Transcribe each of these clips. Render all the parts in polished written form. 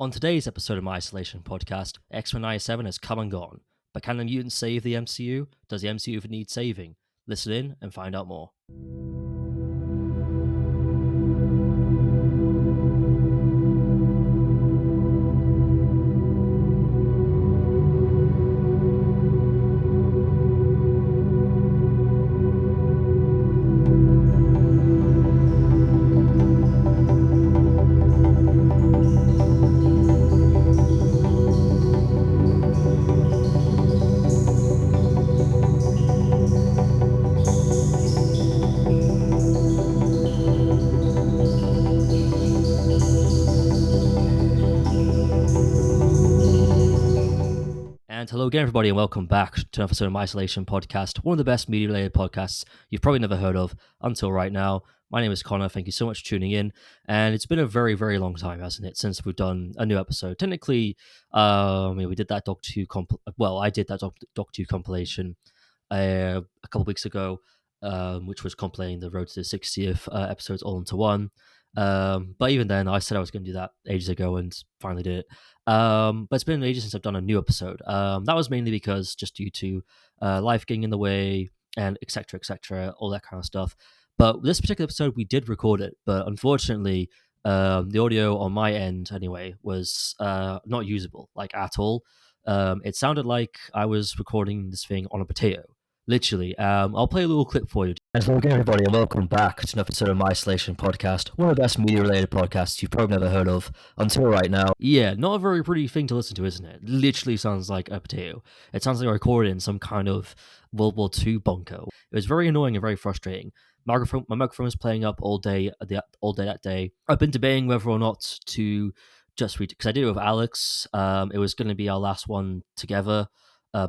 On today's episode of my Isolation podcast, X-Men 97 has come and gone. But can the mutants save the MCU? Does the MCU even need saving? Listen in and find out more. And hello again, everybody, and welcome back to an episode of my Isolation podcast, one of the best media-related podcasts you've probably never heard of until right now. My name is Connor. Thank you so much for tuning in. And it's been a very, very long time, hasn't it, since we've done a new episode. Technically, we did that Doctor Who I did that Doctor Who compilation a couple of weeks ago, which was compilating the Road to the 60th episodes all into one. But even then, I said I was going to do that ages ago and finally did it. But it's been ages since I've done a new episode. That was mainly because just due to life getting in the way and etc., all that kind of stuff. But this particular episode, we did record it, but unfortunately, the audio on my end, anyway, was not usable, like at all. It sounded like I was recording this thing on a potato. Literally. I'll play a little clip for you. And hello again, everybody, and welcome back to an episode of my Isolation podcast, one of the best media-related podcasts you've probably never heard of until right now. Yeah, not a very pretty thing to listen to, isn't it? Literally sounds like a potato. It sounds like I recorded in some kind of World War II bunker. It was very annoying and very frustrating. My microphone was playing up all day that day. I've been debating whether or not to just read, because I did it with Alex. It was going to be our last one together.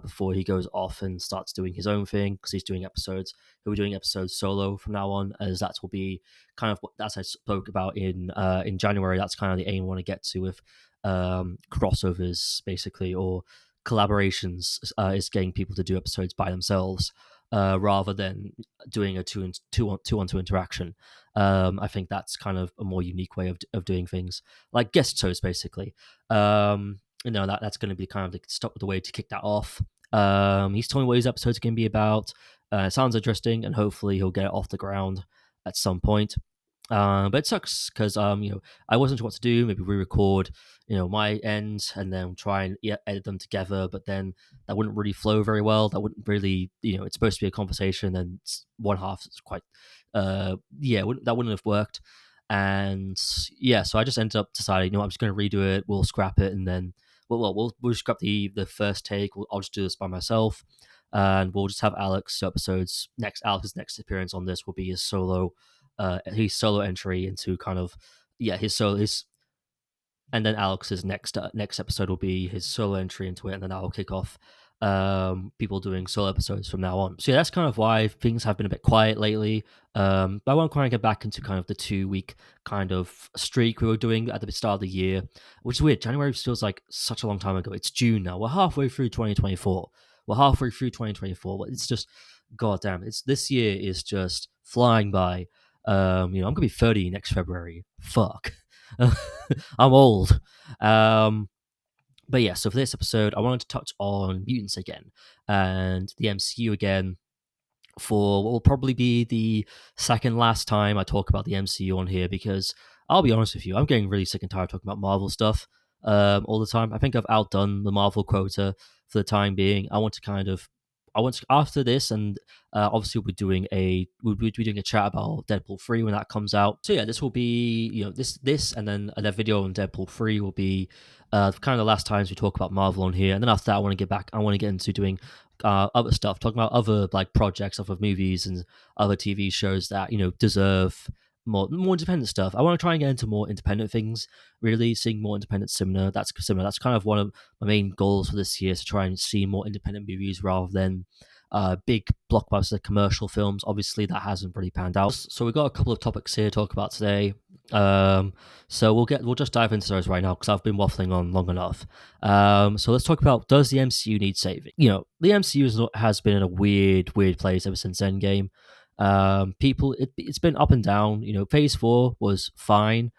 Before he goes off and starts doing his own thing, because he's doing episodes. He'll be doing episodes solo from now on, as that will be kind of what as I spoke about in January. That's kind of the aim I want to get to with crossovers, basically, or collaborations. Is getting people to do episodes by themselves rather than doing a two-on-two interaction. I think that's kind of a more unique way of doing things, like guest shows, basically. That's going to be kind of the way to kick that off. He's telling me what his episodes are going to be about. It sounds interesting, and hopefully he'll get it off the ground at some point. But it sucks because I wasn't sure what to do. Maybe re-record my end and then try and edit them together. But then that wouldn't really flow very well. That wouldn't really it's supposed to be a conversation, and one half is quite that wouldn't have worked. And yeah, so I just ended up deciding, I'm just going to redo it. We'll scrap it, and then we'll scrap the first take. I'll just do this by myself, and we'll just have Alex episodes. Alex's next appearance on this will be his solo entry into kind of and then Alex's next episode will be his solo entry into it, and then I'll kick off people doing solo episodes from now on. So yeah, that's kind of why things have been a bit quiet lately. But I want to kind of get back into kind of the 2-week kind of streak we were doing at the start of the year, which is weird. January feels like such a long time ago. It's June now. We're halfway through 2024. It's just, goddamn, this year is just flying by. I'm gonna be 30 next February. Fuck. I'm old. But yeah, so for this episode, I wanted to touch on mutants again and the MCU again for what will probably be the second last time I talk about the MCU on here, because I'll be honest with you, I'm getting really sick and tired of talking about Marvel stuff all the time. I think I've outdone the Marvel quota for the time being. After this, and obviously we'll be doing a chat about Deadpool 3 when that comes out. So yeah, this will be this and then a video on Deadpool 3 will be kind of the last times we talk about Marvel on here. And then after that, I want to get into doing other stuff, talking about other like projects, other movies and other TV shows that deserve more independent stuff. I want to try and get into more independent things, really seeing more independent cinema. That's kind of one of my main goals for this year, to try and see more independent movies rather than big blockbuster commercial films. Obviously, that hasn't really panned out. So we've got a couple of topics here to talk about today. So we'll just dive into those right now, because I've been waffling on long enough. So let's talk about, does the MCU need saving? The MCU has been in a weird place ever since Endgame. It's been up and down. Phase 4 was fine.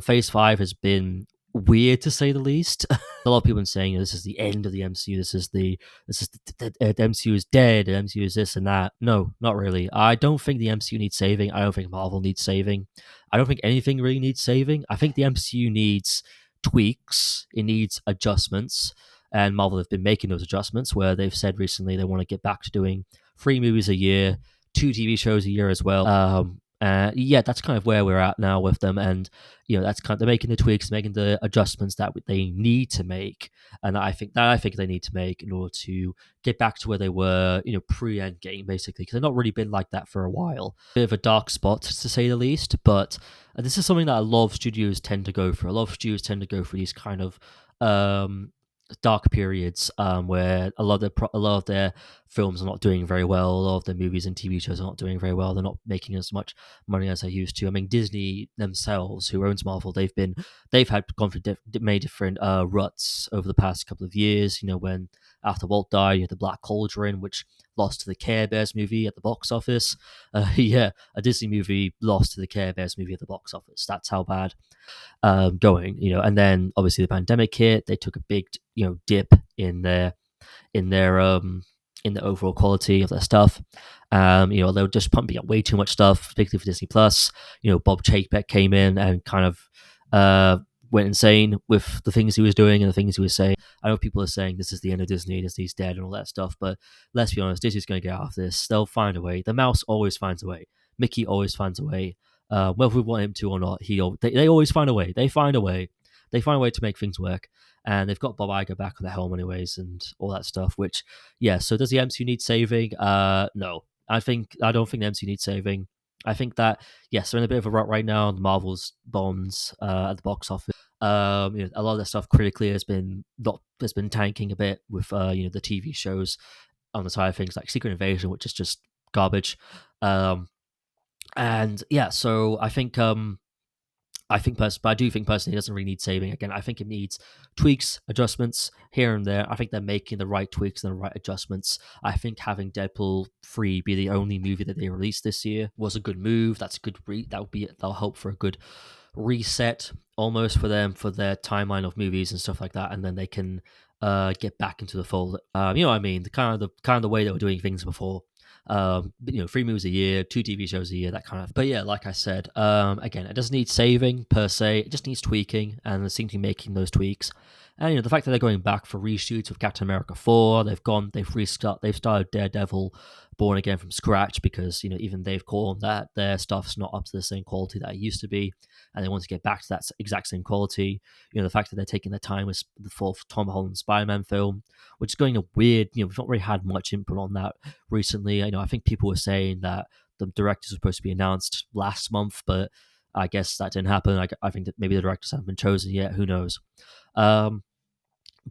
Phase 5 has been weird to say the least. A lot of people have been saying this is the end of the MCU. The MCU is dead. The MCU is this and that. No, not really. I don't think the MCU needs saving. I don't think Marvel needs saving. I don't think anything really needs saving. I think the MCU needs tweaks. It needs adjustments, and Marvel have been making those adjustments where they've said recently they want to get back to doing 3 movies a year, 2 TV shows a year as well. Yeah, that's kind of where we're at now with them, and that's kind of they're making the tweaks, making the adjustments that they need to make, and I think they need to make in order to get back to where they were, pre-Endgame, basically, because they've not really been like that for a while. Bit of a dark spot, to say the least, but this is something that a lot of studios tend to go through. A lot of studios tend to go through these kind of dark periods where a lot of their films are not doing very well. A lot of their movies and TV shows are not doing very well. They're not making as much money as they used to. I mean, Disney themselves, who owns Marvel, they've had gone through many different ruts over the past couple of years. When after Walt died, you had the Black Cauldron, which lost to the Care Bears movie at the box office. Yeah, a Disney movie lost to the Care Bears movie at the box office. That's how bad going. And then obviously the pandemic hit. They took a big dip in their in the overall quality of their stuff. They were just pumping out way too much stuff, particularly for Disney Plus. Bob Chapek came in and kind of went insane with the things he was doing and the things he was saying. I know people are saying this is the end of Disney, Disney's dead and all that stuff, but let's be honest, Disney's going to get out of this. They'll find a way. The mouse always finds a way. Mickey always finds a way. Whether we want him to or not, they always find a way. They find a way. They find a way to make things work. And they've got Bob Iger back on the helm anyways and all that stuff, which, yeah, so does the MCU need saving? No. I don't think the MCU needs saving. I think that, yes, they're in a bit of a rut right now. Marvel's bombs at the box office. A lot of their stuff critically has been tanking a bit with the TV shows on the side of things like Secret Invasion, which is just garbage. And yeah, so but I do think personally it doesn't really need saving. Again, I think it needs tweaks, adjustments here and there. I think they're making the right tweaks and the right adjustments. I think having Deadpool 3 be the only movie that they released this year was a good move. That's a good that'll help for a good reset almost for them, for their timeline of movies and stuff like that, and then they can get back into the fold. You know what I mean? The kind of the way they were doing things before. 3 movies a year, 2 TV shows a year, that kind of. But yeah, like I said, again, it doesn't need saving per se. It just needs tweaking, and they seem to be making those tweaks. And the fact that they're going back for reshoots of Captain America 4, they've started Daredevil Born Again from scratch, because even they've called that their stuff's not up to the same quality that it used to be, and they want to get back to that exact same quality. The fact that they're taking their time with the fourth Tom Holland Spider-Man film, which is going a weird. We've not really had much input on that recently. I think people were saying that the directors were supposed to be announced last month, but I guess that didn't happen. I think that maybe the directors haven't been chosen yet. Who knows?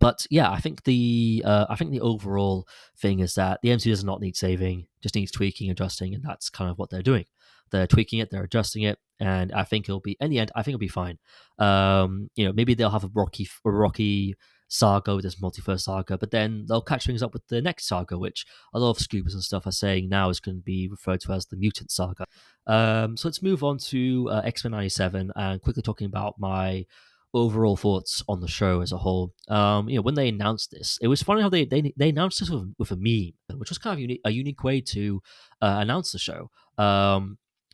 But yeah, I think the overall thing is that the MCU does not need saving, just needs tweaking, adjusting, and that's kind of what they're doing. They're tweaking it, they're adjusting it, and I think it'll be, in the end, I think it'll be fine. Maybe they'll have a rocky saga with this multiverse saga, but then they'll catch things up with the next saga, which a lot of scoopers and stuff are saying now is going to be referred to as the Mutant Saga. So let's move on to X-Men 97 and quickly talking about my overall thoughts on the show as a whole. When they announced this, it was funny how they announced this with a meme, which was kind of a unique way to announce the show.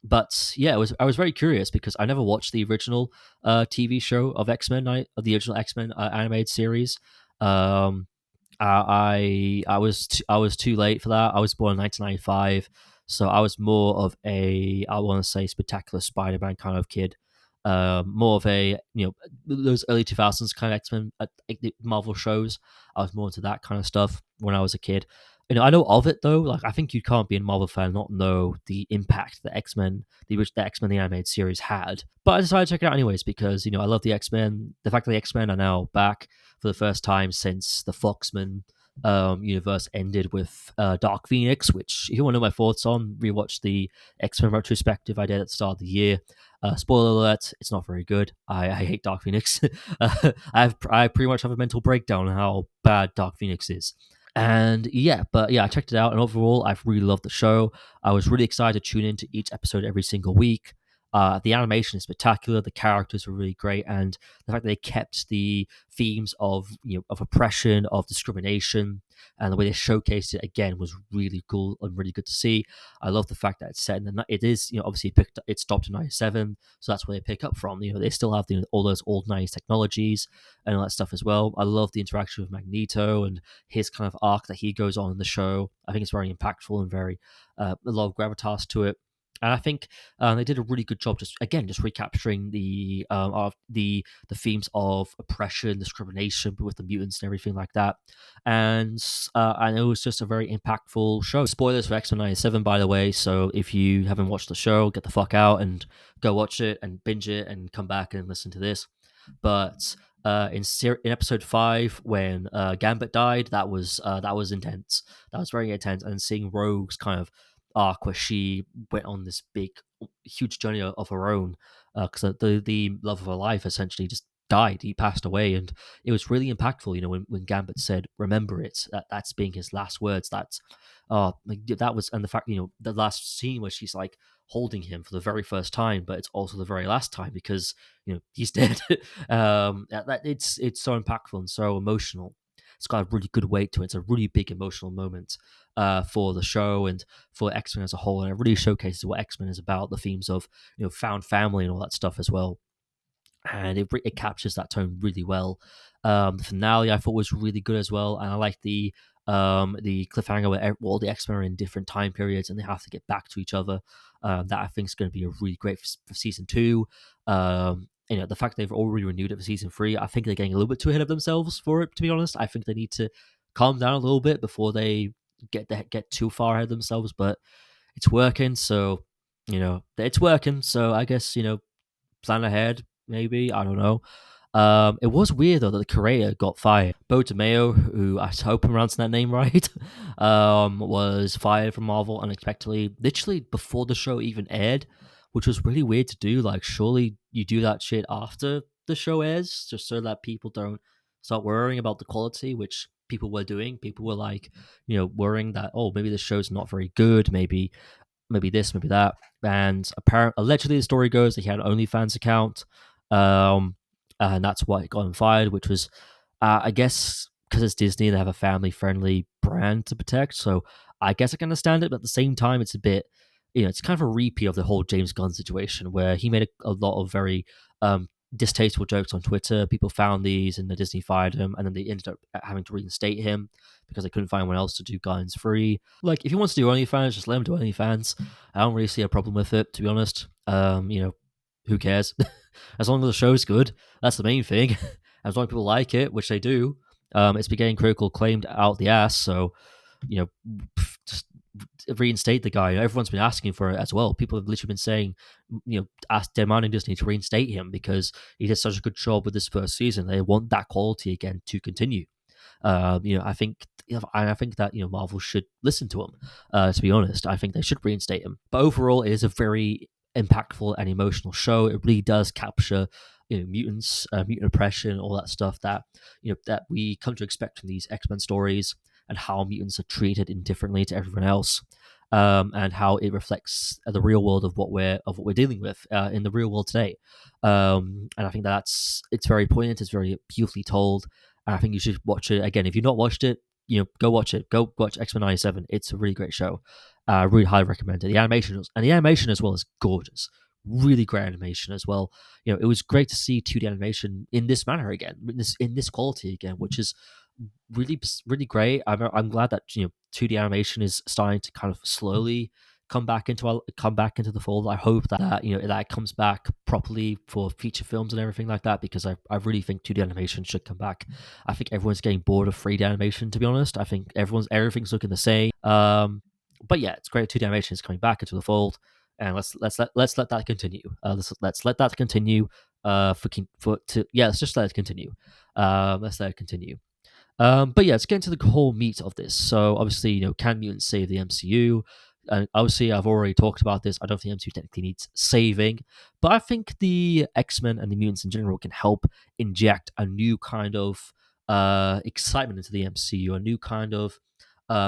But yeah, I was very curious because I never watched the original TV show of X-Men, the original X-Men animated series. I was too late for that. I was born in 1995, so I was more of I want to say Spectacular Spider-Man kind of kid. More of a those early 2000s kind of X-Men Marvel shows. I was more into that kind of stuff when I was a kid. I know of it though. Like, I think you can't be a Marvel fan and not know the impact that the X-Men the animated series had. But I decided to check it out anyways because I love the X-Men. The fact that the X-Men are now back for the first time since the Foxman universe ended with Dark Phoenix, which, if you want to know my thoughts on, rewatch the X-Men retrospective I did at the start of the year. Spoiler alert, it's not very good. I hate Dark Phoenix. I pretty much have a mental breakdown on how bad Dark Phoenix is. And I checked it out, and overall, I've really loved the show. I was really excited to tune into each episode every single week. The animation is spectacular. The characters were really great, and the fact that they kept the themes of of oppression, of discrimination, and the way they showcased it again was really cool and really good to see. I love the fact that it's set in it is obviously it stopped in '97, so that's where they pick up from. They still have all those old '90s technologies and all that stuff as well. I love the interaction with Magneto and his kind of arc that he goes on in the show. I think it's very impactful and very a lot of gravitas to it. And I think they did a really good job, just recapturing the of the themes of oppression, discrimination with the mutants and everything like that. And it was just a very impactful show. Spoilers for X-Men '97, by the way. So if you haven't watched the show, get the fuck out and go watch it and binge it and come back and listen to this. But in episode 5, when Gambit died, that was intense. That was very intense, and seeing Rogue's kind of arc where she went on this big, huge journey of her own, because the love of her life essentially just died. He passed away, and it was really impactful. When Gambit said, "Remember it," that's being his last words. That was, and the fact the last scene where she's like holding him for the very first time, but it's also the very last time because he's dead. It's so impactful and so emotional. It's got a really good weight to it. It's a really big emotional moment for the show and for X-Men as a whole, and it really showcases what X-Men is about, the themes of found family and all that stuff as well. And it captures that tone really well. The finale I thought was really good as well, and I like the cliffhanger where all the X-Men are in different time periods and they have to get back to each other. That I think is going to be a really great for season 2. The fact they've already renewed it for season 3, I think they're getting a little bit too ahead of themselves for it. To be honest, I think they need to calm down a little bit before they get too far ahead of themselves. But it's working, so it's working. So I guess plan ahead. Maybe, I don't know. It was weird though that the creator got fired. Bo DeMeo, who I hope I'm pronouncing that name right, was fired from Marvel unexpectedly, literally before the show even aired, which was really weird to do. Like, surely you do that shit after the show airs, just so that people don't start worrying about the quality, which people were doing. People were like, worrying that, oh, maybe the show's not very good, maybe this, maybe that. And allegedly, the story goes that he had an OnlyFans account, and that's why it got him fired. Which was, I guess, because it's Disney, they have a family-friendly brand to protect. So I guess I can understand it, but at the same time, it's a bit, it's kind of a repeat of the whole James Gunn situation where he made a lot of very distasteful jokes on Twitter. People found these, and the Disney fired him, and then they ended up having to reinstate him because they couldn't find anyone else to do Guns free. Like, if he wants to do OnlyFans, just let him do OnlyFans. I don't really see a problem with it, to be honest. Who cares? As long as the show's good, that's the main thing. As long as people like it, which they do, it's been getting critical acclaimed out the ass. So, just reinstate the guy. Everyone's been asking for it as well. People have literally been saying, demanding Disney to reinstate him because he did such a good job with this first season. They want that quality again to continue. I think that Marvel should listen to him. To be honest, I think they should reinstate him. But overall, it is a very impactful and emotional show. It really does capture mutants, mutant oppression, all that stuff that that we come to expect from these X-Men stories, and how mutants are treated indifferently to everyone else. And how it reflects the real world of what we're dealing with in the real world today. And I think it's very poignant. It's very beautifully told. And I think you should watch it again. If you've not watched it, go watch it. Go watch X-Men '97. It's a really great show. I really highly recommend it. The animation as well is gorgeous. Really great animation as well. It was great to see 2D animation in this manner again, in this quality again, which is really, really great. I'm glad that 2D animation is starting to kind of slowly come back into the fold. I hope that that it comes back properly for feature films and everything like that, because I really think 2D animation should come back. I think everyone's getting bored of 3D animation, to be honest. I think everything's looking the same. But yeah, it's great 2D animation is coming back into the fold, and let's let that continue. Let's let that continue. Let's just let it continue. Let's let it continue. But yeah, let's get into the whole meat of this. So obviously, can mutants save the MCU? And obviously, I've already talked about this. I don't think MCU technically needs saving, but I think the X-Men and the mutants in general can help inject a new kind of excitement into the MCU, a new kind of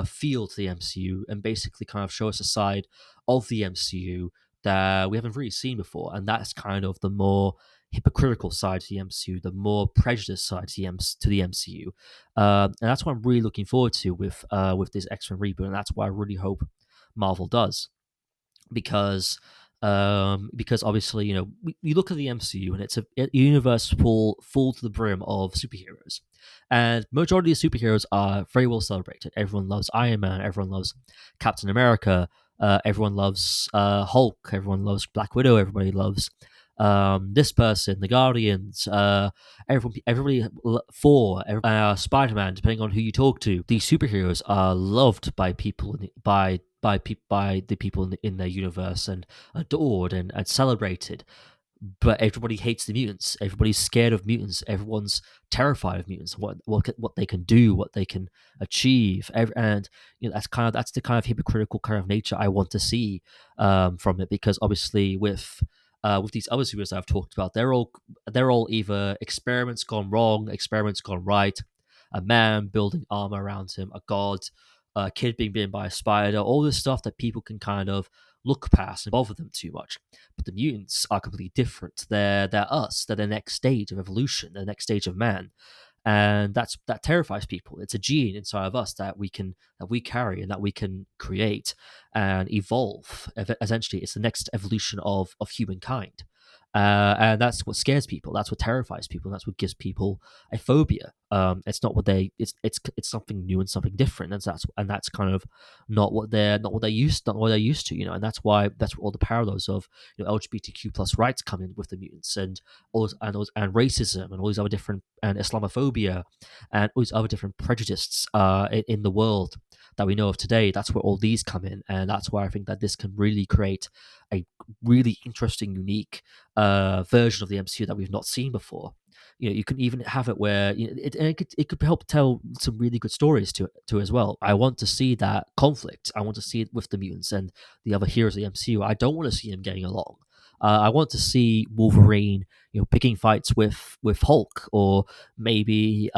feel to the MCU, and basically kind of show us a side of the MCU that we haven't really seen before, and that's kind of the more hypocritical side to the MCU, the more prejudiced side to the MCU, and that's what I'm really looking forward to with this X-Men reboot, and that's what I really hope Marvel does because obviously we look at the MCU and it's a universe full to the brim of superheroes, and majority of superheroes are very well celebrated. Everyone loves Iron Man, everyone loves Captain America, everyone loves Hulk, everyone loves Black Widow, everybody loves this person, the Guardians, everybody, Thor, Spider-Man, depending on who you talk to. These superheroes are loved by people by the people in their universe and adored and celebrated. But everybody hates the mutants. Everybody's scared of mutants. Everyone's terrified of mutants. What they can do, what they can achieve, and that's the kind of hypocritical kind of nature I want to see from it. Because obviously with these other superheroes I've talked about, they're all either experiments gone wrong, experiments gone right, a man building armor around him, a god, a kid being bitten by a spider, all this stuff that people can kind of look past and bother them too much. But the mutants are completely different. They're us. They're the next stage of evolution, the next stage of man, and that terrifies people. It's a gene inside of us that we carry and that we can create and evolve. Essentially, it's the next evolution of humankind. And that's what scares people. That's what terrifies people. That's what gives people a phobia. It's not what they. It's something new and something different. And that's kind of not what they're used to. And that's where all the parallels of LGBTQ plus rights come in with the mutants and and racism and all these other different and Islamophobia and all these other different prejudices in the world that we know of today. That's where all these come in, and that's why I think that this can really create a really interesting, unique version of the MCU that we've not seen before. You can even have it where it could help tell some really good stories to as well. I want to see that conflict. I want to see it with the mutants and the other heroes of the MCU. I don't want to see them getting along. I want to see Wolverine, picking fights with Hulk, or maybe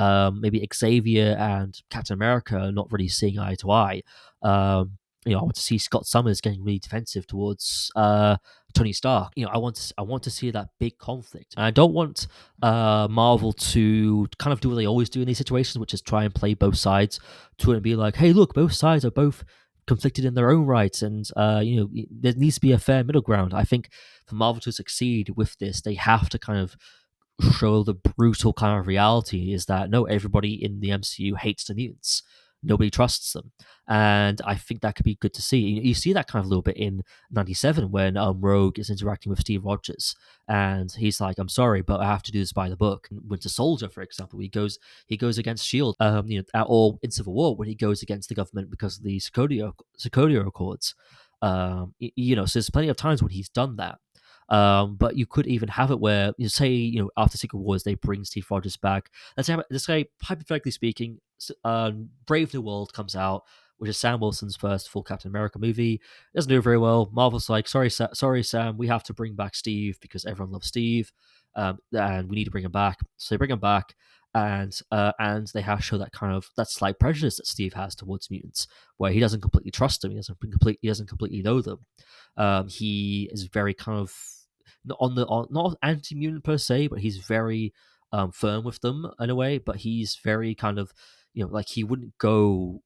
Xavier and Captain America not really seeing eye to eye. I want to see Scott Summers getting really defensive towards Tony Stark. I want to see that big conflict. And I don't want Marvel to kind of do what they always do in these situations, which is try and play both sides to it and be like, hey, look, both sides are both conflicted in their own rights, and there needs to be a fair middle ground. I think for Marvel to succeed with this, they have to kind of show the brutal kind of reality is that no, everybody in the MCU hates the mutants. Nobody trusts them, and I think that could be good to see. You see that kind of a little bit in '97 when Rogue is interacting with Steve Rogers, and he's like, "I'm sorry, but I have to do this by the book." Winter Soldier, for example, he goes against Shield, or in Civil War when he goes against the government because of the Sokovia Accords. So there's plenty of times when he's done that. But you could even have it where after Secret Wars they bring Steve Rogers back. Let's say hypothetically speaking, Brave New World comes out, which is Sam Wilson's first full Captain America movie. It doesn't do very well. Marvel's like, sorry, Sam, we have to bring back Steve because everyone loves Steve, and we need to bring him back. So they bring him back, and they have to show that slight prejudice that Steve has towards mutants, where he doesn't completely trust them, he doesn't completely know them. He is very kind of not anti-mutant per se, but he's very firm with them in a way. But he's very kind of like he wouldn't go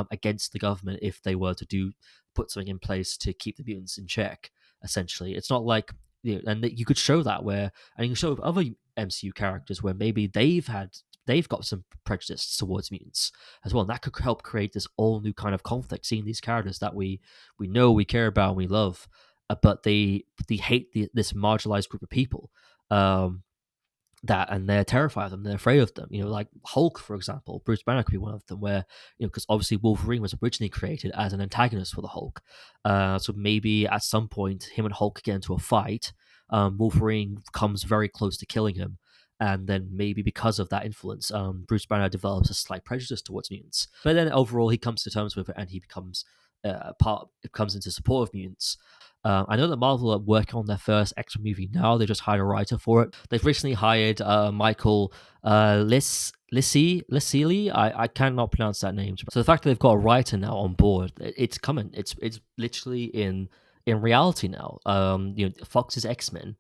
against the government if they were to put something in place to keep the mutants in check. Essentially, it's not like and you could show that where, and you can show with other MCU characters where maybe they've got some prejudice towards mutants as well, and that could help create this all new kind of conflict. Seeing these characters that we know, we care about, and we love, but they hate this marginalized group of people. And they're terrified of them, they're afraid of them. Like Hulk, for example, Bruce Banner could be one of them, where because obviously Wolverine was originally created as an antagonist for the Hulk. So maybe at some point, him and Hulk get into a fight. Wolverine comes very close to killing him, and then maybe because of that influence, Bruce Banner develops a slight prejudice towards mutants. But then overall, he comes to terms with it, and he becomes comes into support of mutants. I know that Marvel are working on their first X-Men movie now. They just hired a writer for it. They've recently hired Michael Lisili. I cannot pronounce that name. So the fact that they've got a writer now on board, it's coming. It's literally in in reality now. Fox's X-Men,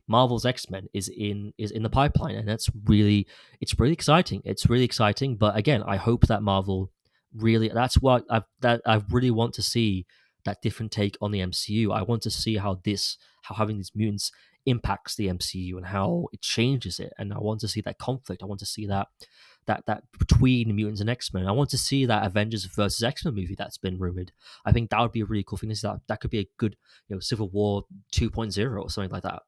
Marvel's X-Men is in the pipeline, and it's really exciting. It's really exciting. But again, I hope that Marvel really, that's what I really want to see, that different take on the MCU. I want to see how having these mutants impacts the MCU and how it changes it. And I want to see that conflict. I want to see that between mutants and X-Men. I want to see that Avengers versus X-Men movie that's been rumored. I think that would be a really cool thing. That could be a good, Civil War 2.0 or something like that.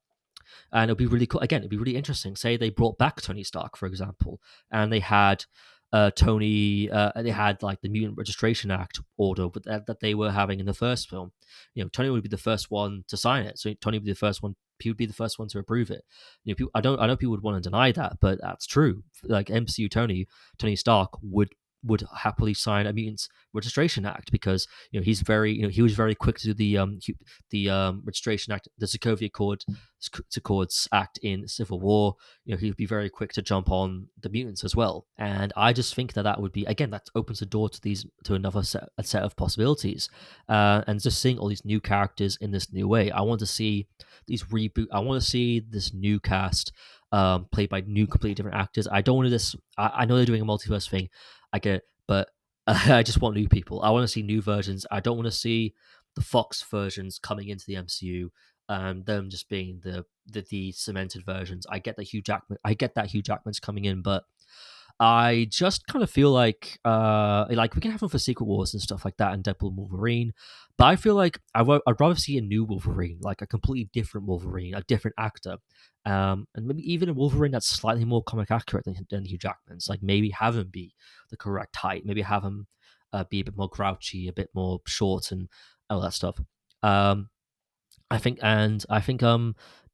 And it'd be really cool. Again, it'd be really interesting. Say they brought back Tony Stark, for example, and they had they had like the Mutant Registration Act order that they were having in the first film. Tony would be the first one to sign it, so Tony would be the first one. He would be the first one to approve it. I know people would want to deny that, but that's true. Like MCU Tony Stark would happily sign a Mutants Registration Act because he was very quick to do the Registration Act, the Sokovia Accords Act in Civil War. He'd be very quick to jump on the mutants as well. And I just think that would be, again, that opens the door to another set of possibilities. And just seeing all these new characters in this new way, I want to see I want to see this new cast played by new, completely different actors. I don't want this. I know they're doing a multiverse thing. I get it, but I just want new people. I want to see new versions. I don't want to see the Fox versions coming into the MCU and them just being the cemented versions. I get that Hugh Jackman's coming in, but I just kind of feel like we can have them for Secret Wars and stuff like that, and Deadpool and Wolverine. But I feel like I'd rather see a new Wolverine, like a completely different Wolverine, a different actor, and maybe even a Wolverine that's slightly more comic accurate than Hugh Jackman's. Like maybe have him be the correct height, maybe have him be a bit more grouchy, a bit more short, and all that stuff. Um, I think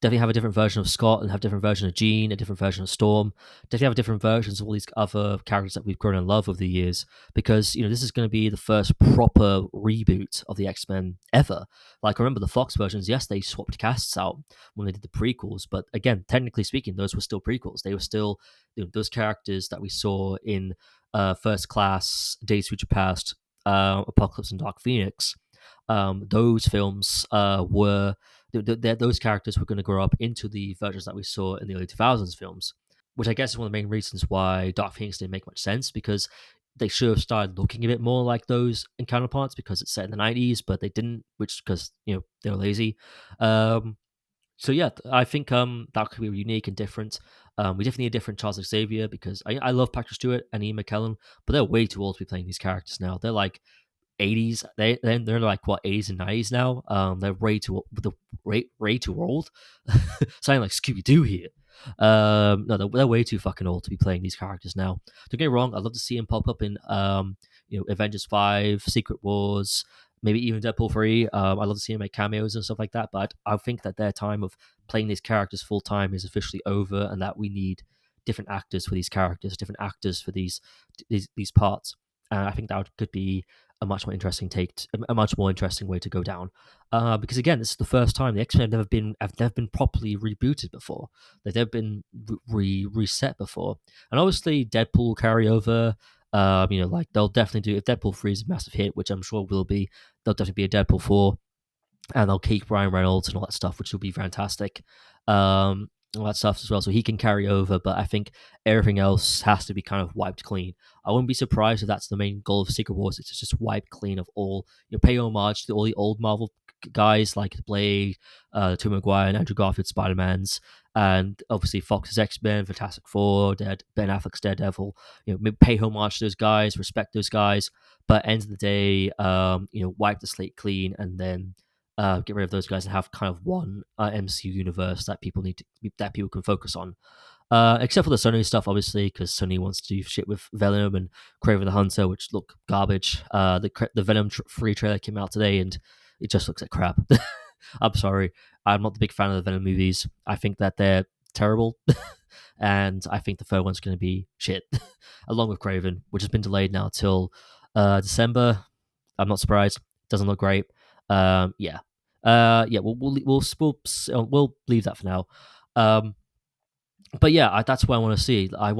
definitely have a different version of Scott and have a different version of Jean, a different version of Storm. Definitely have different versions of all these other characters that we've grown in love over the years, because this is going to be the first proper reboot of the X-Men ever. Like, I remember the Fox versions, yes, they swapped casts out when they did the prequels, but again, technically speaking, those were still prequels. They were still those characters that we saw in First Class, Days of Future Past, Apocalypse and Dark Phoenix. Those films were those characters were going to grow up into the versions that we saw in the early 2000s films, which I guess is one of the main reasons why Dark Phoenix didn't make much sense, because they should have started looking a bit more like those in counterparts, because it's set in the 90s, but they didn't, which because they were lazy. So yeah, I think that could be unique and different. We definitely need a different Charles Xavier, because I love Patrick Stewart and Ian McKellen, but they're way too old to be playing these characters now. They're like 80s. They're like what, 80s and 90s now. They're way too old. Sounding like Scooby Doo here. No, they're way too fucking old to be playing these characters now. Don't get me wrong. I'd love to see him pop up in Avengers 5, Secret Wars, maybe even Deadpool 3. I'd love to see him make cameos and stuff like that. But I think that their time of playing these characters full time is officially over, and that we need different actors for these characters, different actors for these parts. And I think that could be a much more interesting a much more interesting way to go down. Because again, this is the first time the X-Men have never been properly rebooted before. They've never been reset before, and obviously Deadpool will carry over. Like they'll definitely do, if Deadpool 3 is a massive hit, which I'm sure will be. There'll definitely be a Deadpool 4, and they'll keep Ryan Reynolds and all that stuff, which will be fantastic. All that stuff as well, so he can carry over. But I think everything else has to be kind of wiped clean. I wouldn't be surprised if that's the main goal of Secret Wars. It's just wipe clean of all. Pay homage to all the old Marvel guys like Blade, Tobey Maguire, and Andrew Garfield Spider-Mans, and obviously Fox's X-Men, Fantastic Four, Ben Affleck's Daredevil. Pay homage to those guys, respect those guys, but end of the day, wipe the slate clean, and then get rid of those guys and have kind of one MCU universe that people can focus on. Except for the Sony stuff, obviously, because Sony wants to do shit with Venom and Kraven the Hunter, which look garbage. The Venom 3 trailer came out today, and it just looks like crap. I'm sorry, I'm not the big fan of the Venom movies. I think that they're terrible, and I think the third one's going to be shit, along with Kraven, which has been delayed now till December. I'm not surprised. Doesn't look great. Yeah. Yeah, we'll leave that for now. But yeah, that's what I want to see. I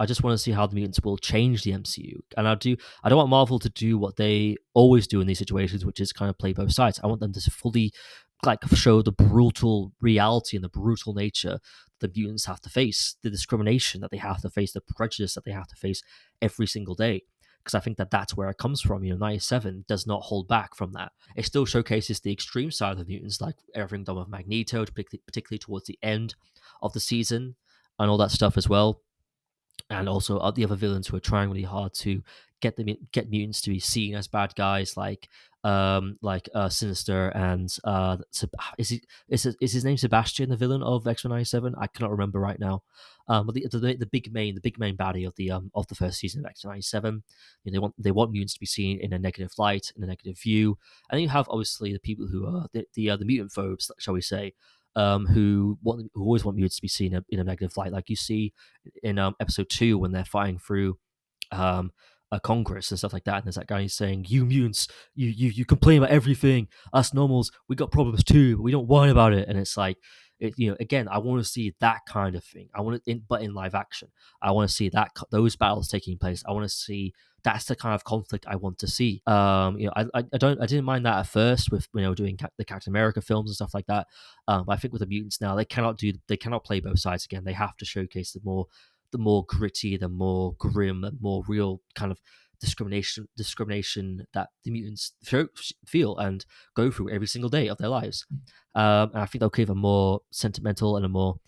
just want to see how the mutants will change the MCU, and I don't want Marvel to do what they always do in these situations, which is kind of play both sides. I want them to fully like show the brutal reality and the brutal nature the mutants have to face, the discrimination that they have to face, the prejudice that they have to face every single day. Because I think that that's where it comes from. You know, 97 does not hold back from that. It still showcases the extreme side of the mutants, like everything done with Magneto, particularly towards the end of the season and all that stuff as well. And also the other villains who are trying really hard to get mutants to be seen as bad guys, like Sinister and is his name Sebastian, the villain of X-Men 97? I cannot remember right now. But the big main baddie of the first season of X-Men 97, you know, they want mutants to be seen in a negative light, in a negative view, and then you have obviously the people who are the mutant phobes, shall we say, who always want mutants to be seen in a negative light, like you see in episode 2 when they're fighting through um, a Congress and stuff like that. And there's that guy saying, "You mutants, you complain about everything. Us normals, we got problems too, but we don't whine about it." And it's like, again, I want to see that kind of thing. I want it, but in live action. I want to see those battles taking place. I want to see that's the kind of conflict I want to see. I didn't mind that at first with doing the Captain America films and stuff like that. But I think with the mutants now, they cannot play both sides again. They have to showcase the more gritty, the more grim, and more real kind of discrimination that the mutants feel and go through every single day of their lives. And I think they'll give a more sentimental and a more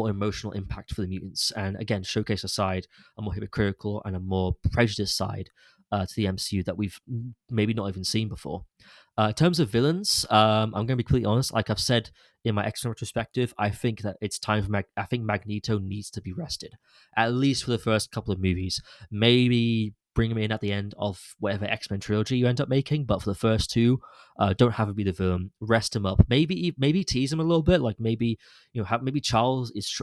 emotional impact for the mutants, and again showcase a side, a more hypocritical and a more prejudiced side to the MCU that we've maybe not even seen before. In terms of villains, I'm going to be completely honest. Like I've said in my X-Men retrospective, I think that it's time for I think Magneto needs to be rested, at least for the first couple of movies. Maybe bring him in at the end of whatever X-Men trilogy you end up making, but for the first two, don't have him be the villain. Rest him up. Maybe tease him a little bit. Like maybe maybe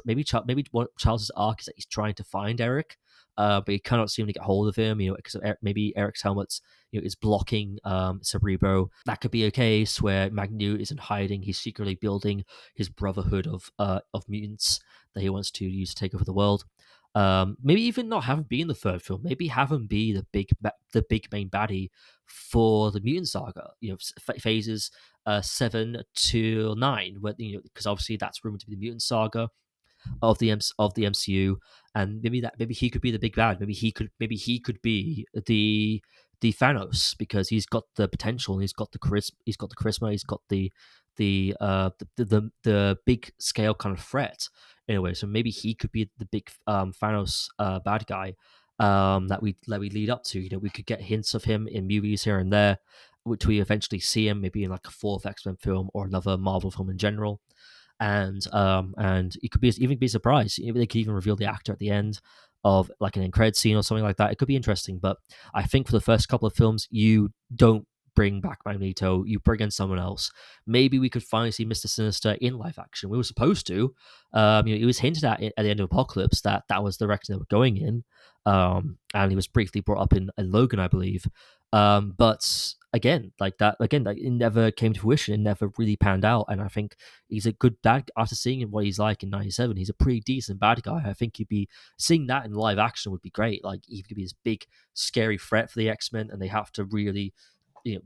maybe what Charles's arc is that he's trying to find Eric. But he cannot seem to get hold of him, because maybe Eric's helmet's is blocking Cerebro. That could be a case where Magneto isn't hiding; he's secretly building his brotherhood of mutants that he wants to use to take over the world. Maybe even not have him be in the third film. Maybe have him be the big main baddie for the mutant saga. Phases 7 to 9, where because obviously that's rumored to be the mutant saga of the MCU, and maybe he could be the big bad. Maybe he could be the Thanos, because he's got the potential and he's got the charisma, he's got the big scale kind of threat anyway. So maybe he could be the big Thanos bad guy that we lead up to. We could get hints of him in movies here and there, which we eventually see him maybe in like a fourth X-Men film or another Marvel film in general. And it could even be a surprise. They could even reveal the actor at the end of like an end credit scene or something like that. It could be interesting, but I think for the first couple of films, you don't bring back Magneto. You bring in someone else. Maybe we could finally see Mr. Sinister in live action. We were supposed to. It was hinted at the end of Apocalypse that was the direction they were going in. And he was briefly brought up in Logan, I believe. But again, it never came to fruition. It never really panned out. And I think he's a good bad. After seeing what he's like in '97, he's a pretty decent bad guy. I think he'd be seeing that in live action would be great. Like he could be this big, scary threat for the X-Men, and they have to really,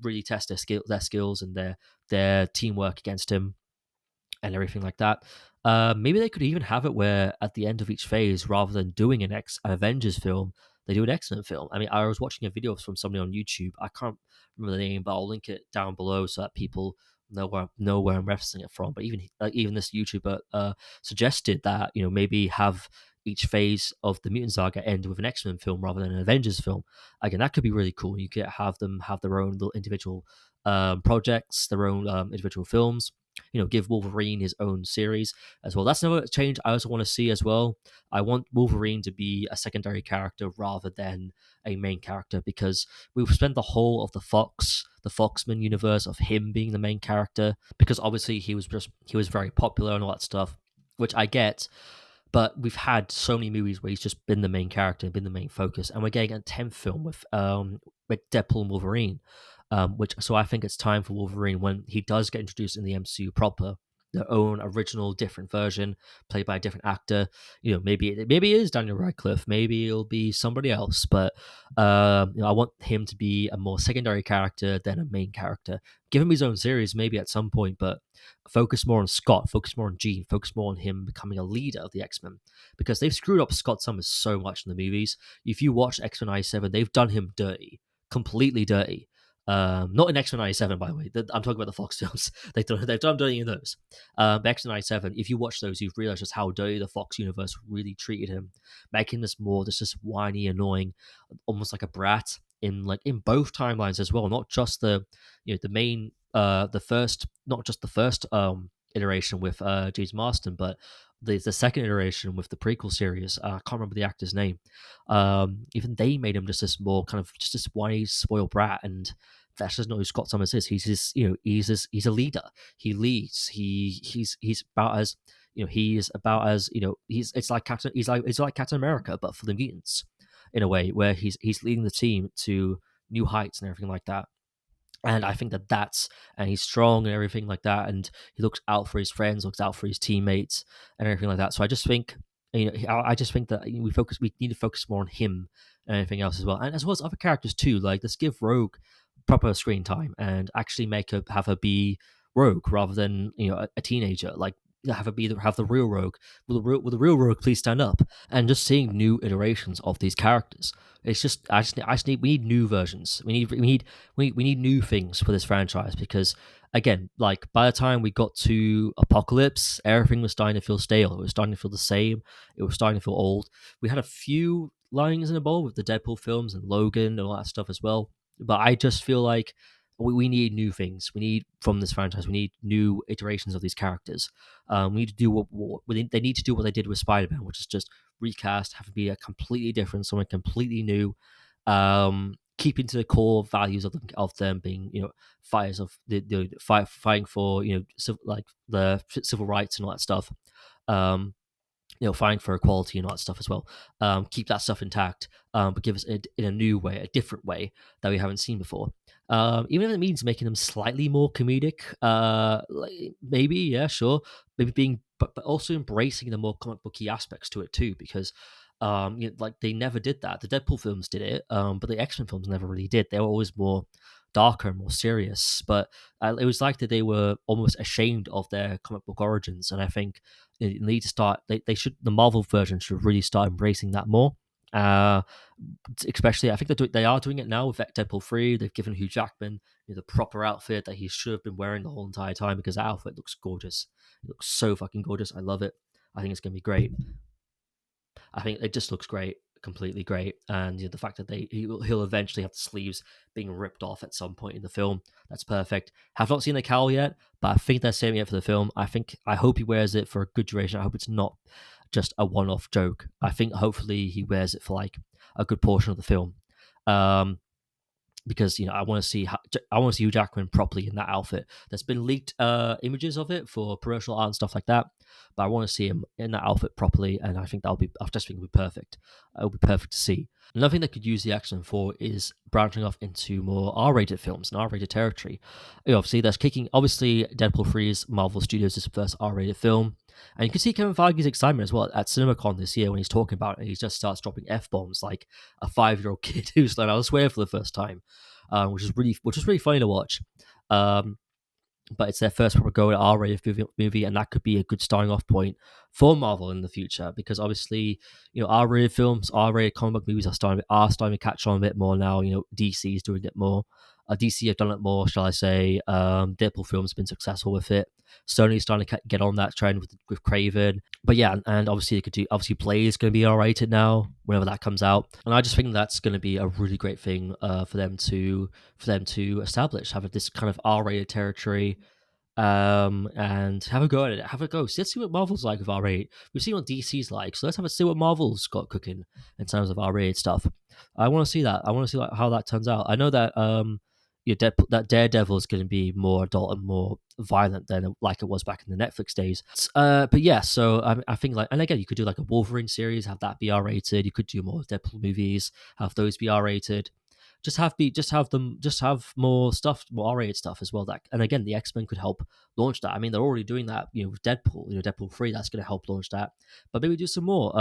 really test their skills and their teamwork against him and everything like that. Maybe they could even have it where at the end of each phase, rather than doing an Avengers film, they do an X-Men film. I mean, I was watching a video from somebody on YouTube. I can't remember the name, but I'll link it down below so that people know where I'm referencing it from. But even this YouTuber suggested that maybe have each phase of the Mutant Saga end with an X-Men film rather than an Avengers film. Again, that could be really cool. You could have them have their own little individual projects, their own individual films. Give Wolverine his own series as well. That's another change I also want to see as well. I want Wolverine to be a secondary character rather than a main character, because we've spent the whole of the Foxman universe of him being the main character, because obviously he was very popular and all that stuff, which I get. But we've had so many movies where he's just been the main character, been the main focus, and we're getting a 10th film with Deadpool and Wolverine. So I think it's time for Wolverine, when he does get introduced in the MCU proper, their own original different version played by a different actor. Maybe it is Daniel Radcliffe, maybe it'll be somebody else, but I want him to be a more secondary character than a main character. Give him his own series maybe at some point, but focus more on Scott, focus more on Jean, focus more on him becoming a leader of the X-Men, because they've screwed up Scott Summers so much in the movies. If you watch X-Men 97, they've done him dirty, completely dirty. Not in X-Men 97, by the way. I'm talking about the Fox films. They've done dirty in those. X-Men 97, if you watch those, you've realized just how dirty the Fox universe really treated him, making this more just whiny, annoying, almost like a brat in both timelines as well. Not just the the main the first, not just the first iteration with James Marston, but the second iteration with the prequel series. I can't remember the actor's name. Even they made him just this more kind of just this whiny, spoiled brat, and that's just not who Scott Summers is. He's this, he's a leader. He leads. He's about as he's about as it's like Captain America, but for the mutants, in a way where he's leading the team to new heights and everything like that. And I think and he's strong and everything like that, and he looks out for his friends, looks out for his teammates, and everything like that. So I just think, I just think that we need to focus more on him and anything else as well, and as well as other characters too. Like, let's give Rogue proper screen time and actually have her be Rogue rather than a teenager. Like, have the real Rogue. Will the real Rogue please stand up? And just seeing new iterations of these characters. It's just I just need we need new versions. We need new things for this franchise, because again, like, by the time we got to Apocalypse, everything was starting to feel stale. It was starting to feel the same. It was starting to feel old. We had a few lines in the bowl with the Deadpool films and Logan and all that stuff as well. But I just feel like we need new things. We need from this franchise. We need new iterations of these characters. We need to do they need to do what they did with Spider-Man, which is just recast, have it be a completely different, someone completely new. Keeping to the core values of them being fighters of fighting for like the civil rights and all that stuff. Fighting for equality and all that stuff as well. Keep that stuff intact, but give us it in a new way, a different way that we haven't seen before. Even if it means making them slightly more comedic, maybe, yeah, sure, maybe but also embracing the more comic booky aspects to it too, because like, they never did that. The Deadpool films did it, but the X-Men films never really did. They were always more darker and more serious, but it was like that they were almost ashamed of their comic book origins, and I think they need to start. They should, the Marvel version should really start embracing that more. Especially, I think they are doing it now with Deadpool 3. They've given Hugh Jackman the proper outfit that he should have been wearing the whole entire time, because that outfit looks gorgeous. It looks so fucking gorgeous. I love it. I think it's gonna be great. I think it just looks great, completely great, and the fact that he'll eventually have the sleeves being ripped off at some point in the film, that's perfect. Have not seen the cowl yet, but I think they're saving it for the film. I hope he wears it for a good duration. I hope it's not just a one-off joke. I think hopefully he wears it for like a good portion of the film. Because I want to see Hugh Jackman properly in that outfit. There's been leaked images of it for promotional art and stuff like that, but I want to see him in that outfit properly, and I just think it'll be perfect. It'll be perfect to see. Another thing that could use the X-Men for is branching off into more R-rated films and R-rated territory. Obviously, Deadpool 3 is Marvel Studios' first R-rated film, and you can see Kevin Feige's excitement as well at CinemaCon this year when he's talking about it. He just starts dropping F-bombs like a 5-year-old kid who's learned how to swear for the first time, which is really funny to watch. But it's their first proper go at R-rated movie, and that could be a good starting off point for Marvel in the future, because obviously, R-rated films, R-rated comic book movies are starting to catch on a bit more now. DC is doing it more. DC have done it more, shall I say. Deadpool films have been successful with it. Sony's starting to get on that trend with Craven. But yeah, and obviously Blade is going to be R-rated now whenever that comes out, and I just think that's going to be a really great thing for them to establish, have this kind of R-rated territory, and have a go at it. Let's see what Marvel's like with R-rated. We've seen what DC's like, so let's see what Marvel's got cooking in terms of R-rated stuff. I want to see that. I want to see how that turns out. I know that that Daredevil is going to be more adult and more violent than like it was back in the Netflix days. But yeah, so I think, like, and again, you could do like a Wolverine series, have that be R-rated. You could do more Deadpool movies, have those be R-rated. just have more stuff, more R-rated stuff as well. That, and again, the X-Men could help launch that. I mean, they're already doing that, with Deadpool, Deadpool 3, that's going to help launch that. But maybe do some more,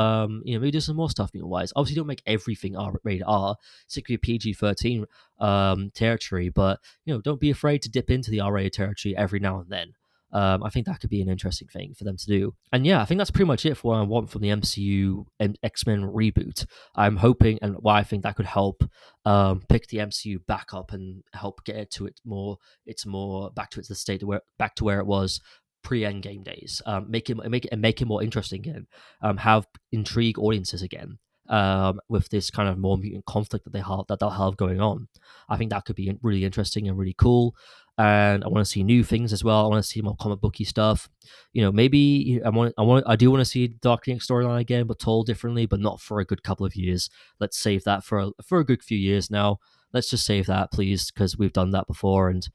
maybe do some more stuff mutant wise. Obviously, don't make everything rated R, particularly PG-13 territory, but don't be afraid to dip into the R-rated territory every now and then. I think that could be an interesting thing for them to do. And yeah, I think that's pretty much it for what I want from the MCU and X-Men reboot. I'm hoping, and why I think that could help pick the MCU back up and help get it to it's more back to the state back to where it was pre-Endgame days. Make it more interesting again. Have intrigue audiences again. With this kind of more mutant conflict that they'll have going on. I think that could be really interesting and really cool. And I want to see new things as well. I want to see more comic booky stuff. Maybe I do want to see Dark Phoenix storyline again, but told differently, but not for a good couple of years. Let's save that for a good few years now. Let's just save that, please, because we've done that before, and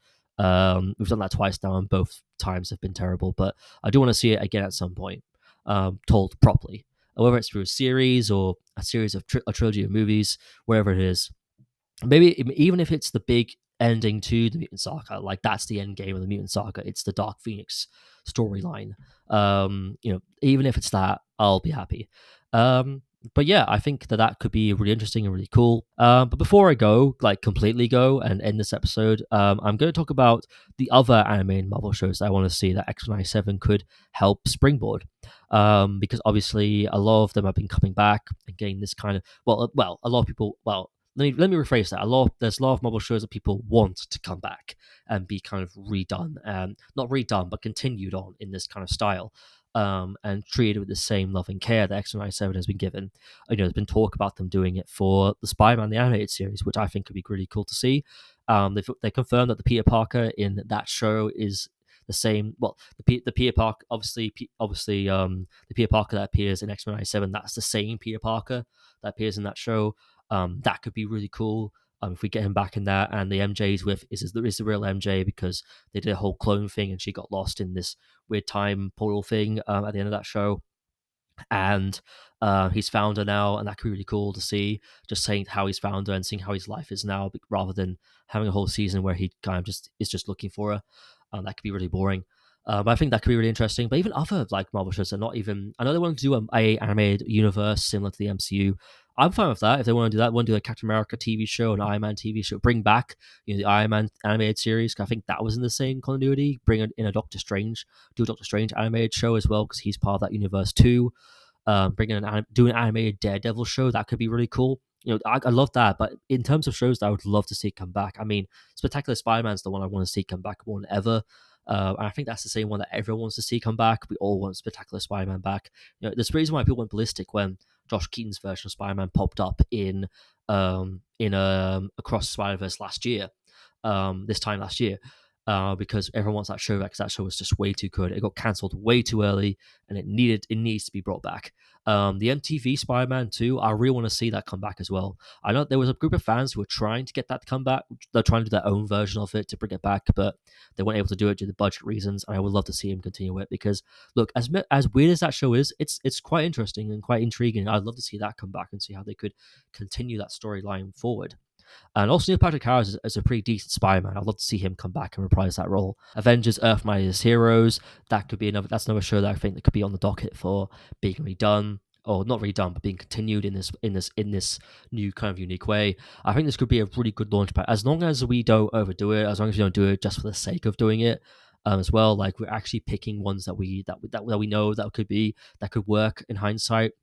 we've done that twice now, and both times have been terrible. But I do want to see it again at some point, told properly, whether it's through a series or a series of a trilogy of movies, wherever it is. Maybe even if it's the big ending to the Mutant Saga, like that's the end game of the Mutant Saga. It's the Dark Phoenix storyline. Even if it's that, I'll be happy. But yeah, I think that could be really interesting and really cool. But before I completely go and end this episode, I'm going to talk about the other animated Marvel shows that I want to see that X-Men 97 could help springboard. Because obviously a lot of them have been coming back and getting this kind of a lot of people. Let me rephrase that. There's a lot of Marvel shows that people want to come back and be kind of redone, not redone, but continued on in this kind of style. And treated with the same love and care that X-Men 97 has been given. There's been talk about them doing it for the Spider-Man the Animated Series, which I think could be really cool to see. They confirmed that the Peter Parker in that show is the same. Well, the Peter Parker, obviously, the Peter Parker that appears in X-Men 97, that's the same Peter Parker that appears in that show. That could be really cool. If we get him back in that, and the MJ's is the real MJ, because they did a whole clone thing and she got lost in this weird time portal thing at the end of that show, and he's found her now, and that could be really cool to see, just saying how he's found her and seeing how his life is now, rather than having a whole season where he kind of just looking for her. That could be really boring. But I think that could be really interesting. But even other Marvel shows are not even. I know they want to do a animated universe similar to the MCU. I'm fine with that. If they want to do that, want to do a Captain America TV show, an Iron Man TV show, bring back the Iron Man animated series. I think that was in the same continuity. Bring in a Doctor Strange, do a Doctor Strange animated show as well, because he's part of that universe too. Do an animated Daredevil show, that could be really cool. I love that. But in terms of shows that I would love to see come back, I mean, Spectacular Spider-Man's the one I want to see come back more than ever. And I think that's the same one that everyone wants to see come back. We all want Spectacular Spider-Man back. There's a reason why people went ballistic when Josh Keaton's version of Spider-Man popped up in Across Spider-Verse last year, this time last year, because everyone wants that show back, because that show was just way too good. It got cancelled way too early, and it needs to be brought back. The MTV Spider-Man 2, I really want to see that come back as well. I know there was a group of fans who were trying to get that to come back. They're trying to do their own version of it to bring it back, but they weren't able to do it due to budget reasons. And I would love to see him continue it, because look, as weird as that show is, it's quite interesting and quite intriguing. I'd love to see that come back and see how they could continue that storyline forward. And also, Neil Patrick Harris is a pretty decent Spider-Man. I'd love to see him come back and reprise that role. Avengers: Earth Mightiest Heroes, that's another show that I think that could be on the docket for being redone, or not redone, but being continued in this new kind of unique way. I think this could be a really good launch pad, as long as we don't overdo it, as long as we don't do it just for the sake of doing it. As well, like we're actually picking ones that we know that could work in hindsight.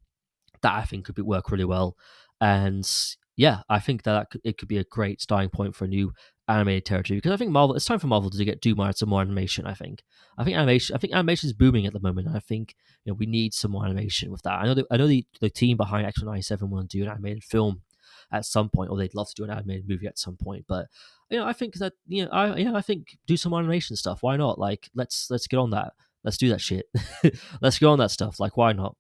That I think could work really well. And yeah, I think that it could be a great starting point for a new animated territory, because I think it's time for Marvel to do some more animation. I think animation is booming at the moment, and I think we need some more animation with that. I know the team behind X-Men 97 want to do an animated film at some point, or they'd love to do an animated movie at some point. But I think that I think do some animation stuff. Why not? Like let's get on that. Let's do that shit. Let's go on that stuff. Like, why not?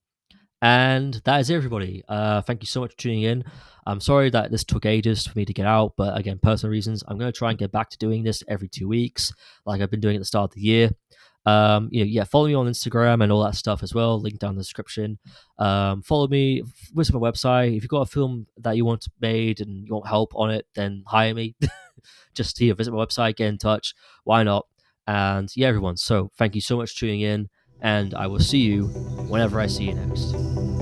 And that is it, everybody. Thank you so much for tuning in. I'm sorry that this took ages for me to get out, but again, personal reasons. I'm going to try and get back to doing this every 2 weeks, like I've been doing at the start of the year. Follow me on Instagram and all that stuff as well. Link down in the description. Follow me, visit my website. If you've got a film that you want made and you want help on it, then hire me. Just here, visit my website, get in touch. Why not? And yeah, everyone. So thank you so much for tuning in, and I will see you whenever I see you next.